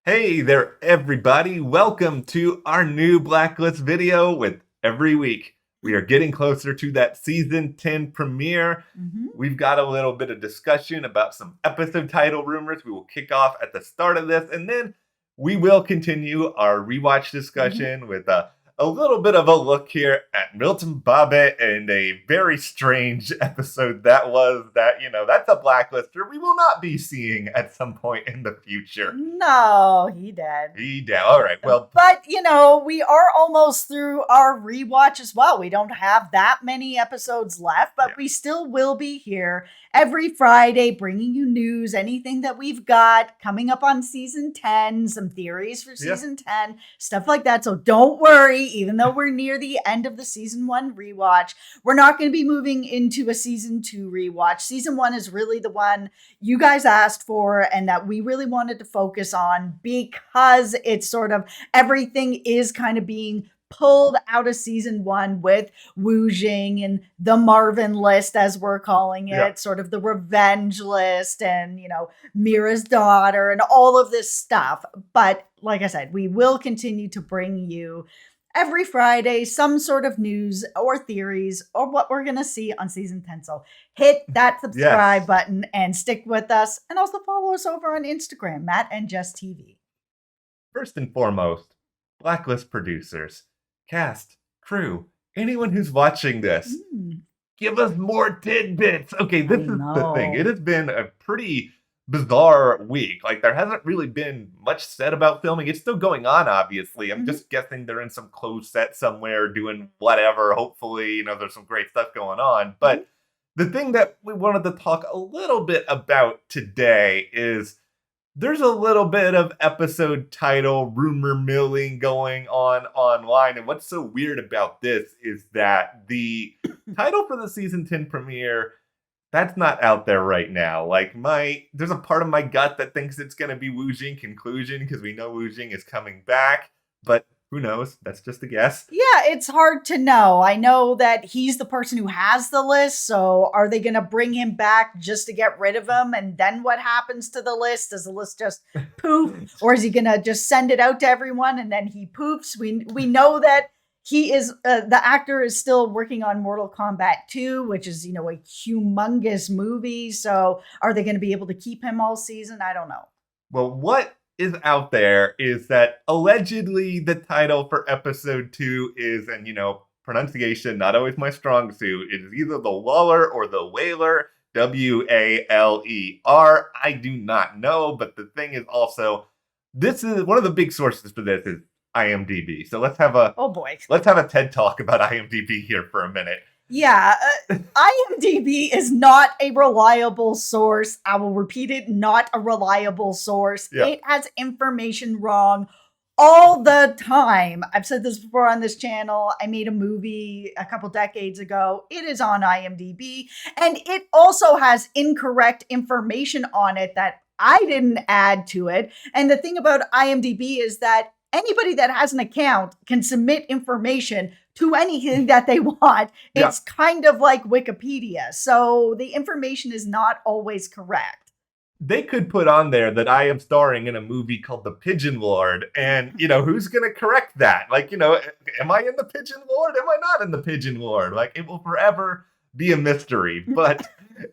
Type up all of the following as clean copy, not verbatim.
Hey there, everybody. Welcome to our new Blacklist video with every week. We are getting closer to that season 10 premiere. We've got a little bit of discussion about some episode title rumors. We will kick off at the start of this, and then we will continue our rewatch discussion with a little bit of a look here at Milton Bobbit and a very strange episode that's a Blacklister we will not be seeing at some point in the future. No, he did. He did. All right. Well, But, we are almost through our rewatch as well. We don't have that many episodes left, but we still will be here every Friday bringing you news, anything that we've got coming up on season 10, some theories for season 10, stuff like that. So don't worry, even though we're near the end of the season 1 rewatch, we're not going to be moving into a season 2 rewatch. Season 1 is really the one you guys asked for and that we really wanted to focus on because it's sort of everything is kind of being pulled out of season 1 with WEECHA and the Marvin list, as we're calling it, sort of the revenge list and, Mira's daughter and all of this stuff. But like I said, we will continue to bring you every Friday some sort of news or theories or what we're going to see on season 10. So hit that subscribe button and stick with us. And also follow us over on Instagram, Matt and Jess TV. First and foremost, Blacklist producers, cast, crew, anyone who's watching this, give us more tidbits. Okay, this is the thing. It has been a pretty bizarre week. Like, there hasn't really been much said about filming. It's still going on, obviously. I'm just guessing they're in some closed set somewhere doing whatever. Hopefully, there's some great stuff going on. But the thing that we wanted to talk a little bit about today is there's a little bit of episode title rumor milling going on online. And what's so weird about this is that the title for the season 10 premiere, that's not out there right now. Like, there's a part of my gut that thinks it's going to be WEECHA Conclusion because we know WEECHA is coming back, but who knows? That's just a guess. Yeah, it's hard to know. I know that he's the person who has the list, so are they going to bring him back just to get rid of him? And then what happens to the list? Does the list just poof? Or is he going to just send it out to everyone and then he poofs? We know that he is, the actor is still working on Mortal Kombat 2, which is, a humongous movie. So are they going to be able to keep him all season? I don't know. Well, what is out there is that allegedly the title for episode 2 is, and pronunciation, not always my strong suit, it is either the Waller or the Whaler, Waler. I do not know, but the thing is also, this is one of the big sources for this is IMDb. So let's have a let's have a TED talk about IMDb here for a minute. Yeah, IMDb is not a reliable source. I will repeat it, not a reliable source. Yeah. It has information wrong all the time. I've said this before on this channel. I made a movie a couple decades ago. It is on IMDb, and it also has incorrect information on it that I didn't add to it. And the thing about IMDb is that anybody that has an account can submit information to anything that they want. It's kind of like Wikipedia. So the information is not always correct. They could put on there that I am starring in a movie called The Pigeon Lord. And, who's going to correct that? Like, am I in The Pigeon Lord? Am I not in The Pigeon Lord? Like, it will forever be a mystery. But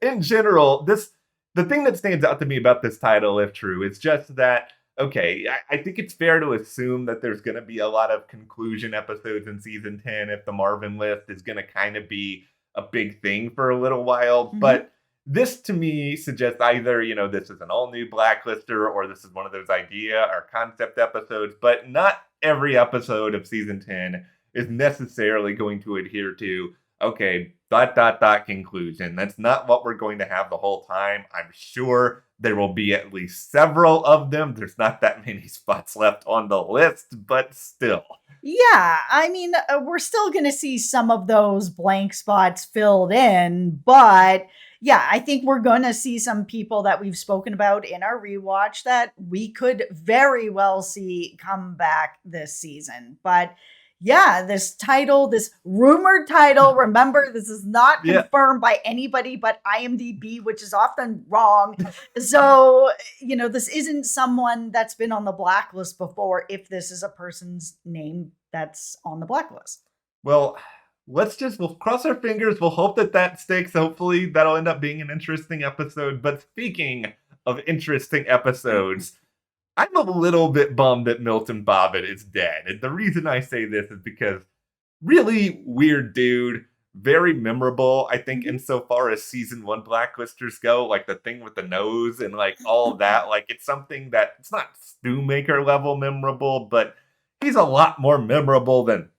in general, the thing that stands out to me about this title, if true, is just that, okay, I think it's fair to assume that there's going to be a lot of conclusion episodes in season 10 if the Marvin list is going to kind of be a big thing for a little while. But this to me suggests either, this is an all new Blacklister or this is one of those idea or concept episodes, but not every episode of season 10 is necessarily going to adhere to, okay, ... conclusion. That's not what we're going to have the whole time. I'm sure there will be at least several of them. There's not that many spots left on the list, but still. Yeah, I mean, we're still going to see some of those blank spots filled in, but yeah, I think we're going to see some people that we've spoken about in our rewatch that we could very well see come back this season. But yeah, this title, this rumored title, remember, this is not Yeah. confirmed by anybody but IMDb, which is often wrong. So, this isn't someone that's been on the blacklist before if this is a person's name that's on the blacklist. Well, we'll cross our fingers. We'll hope that sticks. Hopefully that'll end up being an interesting episode. But speaking of interesting episodes, I'm a little bit bummed that Milton Bobbit is dead. And the reason I say this is because really weird dude, very memorable, I think, insofar as season 1 Blacklisters go, like the thing with the nose and like all of that. Like it's something that it's not stew maker level memorable, but he's a lot more memorable than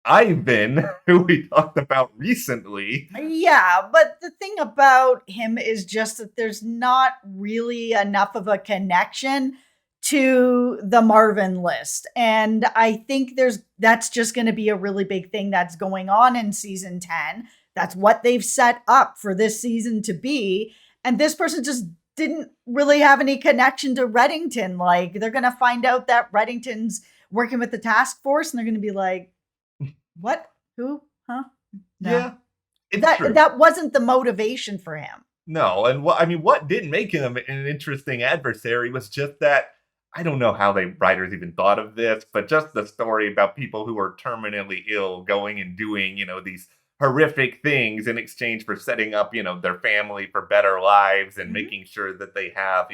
Ivan, who we talked about recently. Yeah, but the thing about him is just that there's not really enough of a connection to the Marvin list. And I think that's just going to be a really big thing that's going on in season 10. That's what they've set up for this season to be. And this person just didn't really have any connection to Reddington. Like they're going to find out that Reddington's working with the task force and they're going to be like, what? Who? Huh? No. Yeah. It's true. That wasn't the motivation for him. No, and what did make him an interesting adversary was just that I don't know how the writers even thought of this, but just the story about people who are terminally ill going and doing, these horrific things in exchange for setting up, their family for better lives and making sure that they have,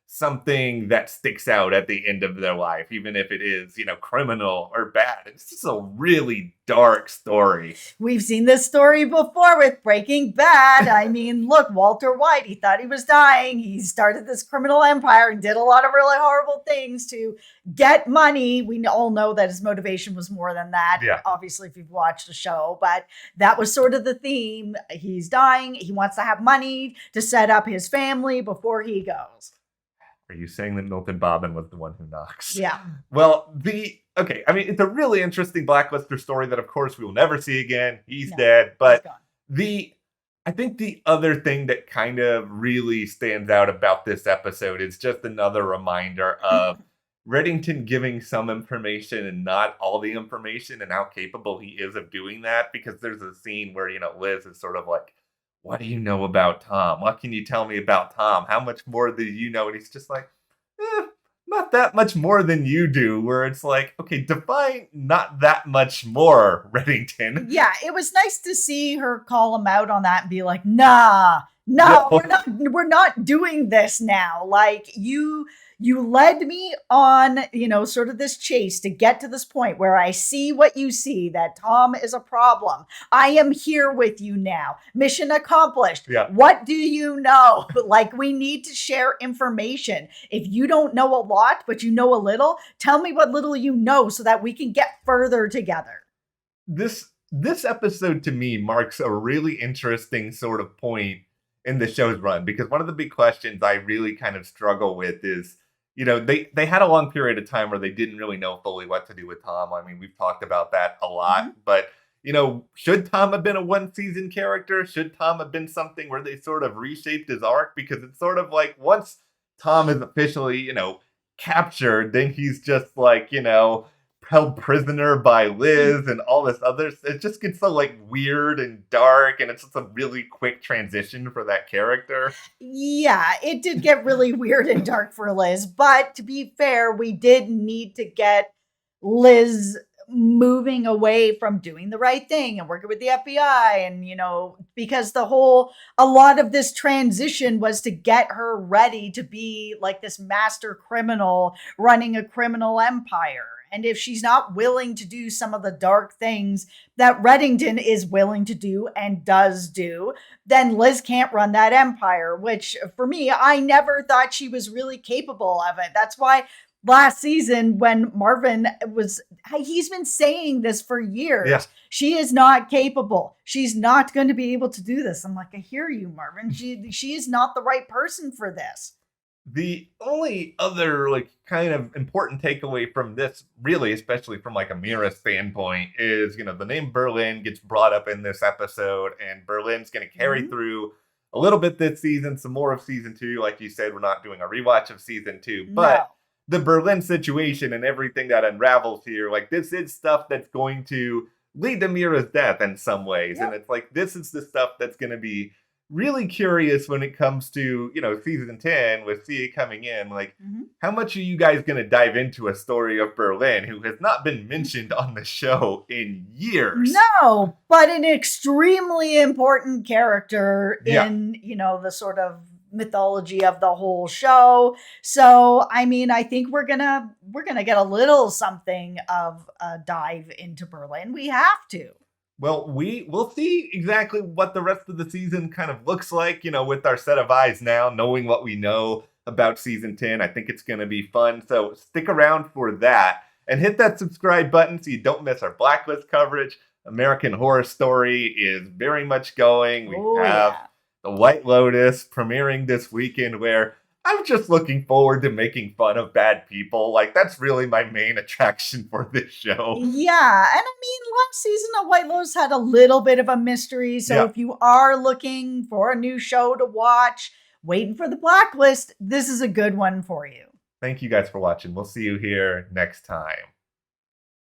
something that sticks out at the end of their life, even if it is, criminal or bad. It's just a really dark story. We've seen this story before with Breaking Bad. I mean, look, Walter White, he thought he was dying. He started this criminal empire and did a lot of really horrible things to get money. We all know that his motivation was more than that. Yeah. Obviously, if you've watched the show, but that was sort of the theme. He's dying. He wants to have money to set up his family before he goes. Are you saying that Milton Bobbin was the one who knocks? Yeah. Well, it's a really interesting Blacklister story that, of course, we will never see again. He's dead. But I think the other thing that kind of really stands out about this episode is just another reminder of Reddington giving some information and not all the information and how capable he is of doing that. Because there's a scene where, Liz is sort of like, what do you know about Tom? What can you tell me about Tom? How much more do you know? And he's just like, not that much more than you do. Where it's like, okay, define not that much more, Reddington. Yeah, it was nice to see her call him out on that and be like, no, we're not doing this now. Like you led me on, sort of this chase to get to this point where I see what you see, that Tom is a problem. I am here with you now. Mission accomplished. Yeah. What do you know? Like, we need to share information. If you don't know a lot, but you know a little, tell me what little you know so that we can get further together. This episode to me marks a really interesting sort of point in the show's run, because one of the big questions I really kind of struggle with is, they had a long period of time where they didn't really know fully what to do with Tom. I mean, we've talked about that a lot, but, should Tom have been a one-season character? Should Tom have been something where they sort of reshaped his arc? Because it's sort of like, once Tom is officially, captured, then he's just like, held prisoner by Liz and all this other. It just gets so like weird and dark, and it's just a really quick transition for that character. Yeah, it did get really weird and dark for Liz, but to be fair, we did need to get Liz moving away from doing the right thing and working with the FBI, and because a lot of this transition was to get her ready to be like this master criminal running a criminal empire. And if she's not willing to do some of the dark things that Reddington is willing to do and does do, then Liz can't run that empire, which for me, I never thought she was really capable of it. That's why last season when Marvin he's been saying this for years. Yes. She is not capable. She's not going to be able to do this. I'm like, I hear you, Marvin. She is not the right person for this. The only other kind of important takeaway from this, really, especially from a Mira standpoint, is, the name Berlin gets brought up in this episode, and Berlin's going to carry through a little bit this season, some more of season 2. Like you said, we're not doing a rewatch of season 2, but the Berlin situation and everything that unravels here, like this is stuff that's going to lead to Mira's death in some ways. Yep. And it's like, this is the stuff that's going to be really curious when it comes to, season 10 with Sia coming in. Like, how much are you guys going to dive into a story of Berlin who has not been mentioned on the show in years? No, but an extremely important character in, the sort of mythology of the whole show. So, I mean, I think we're gonna get a little something of a dive into Berlin. We have to. Well, we'll see exactly what the rest of the season kind of looks like, with our set of eyes now, knowing what we know about season 10. I think it's going to be fun. So stick around for that and hit that subscribe button so you don't miss our Blacklist coverage. American Horror Story is very much going. We have The White Lotus premiering this weekend, where I'm just looking forward to making fun of bad people. Like, that's really my main attraction for this show. Yeah, and I mean, last season of White Lotus had a little bit of a mystery. So if you are looking for a new show to watch, waiting for the Blacklist, this is a good one for you. Thank you guys for watching. We'll see you here next time.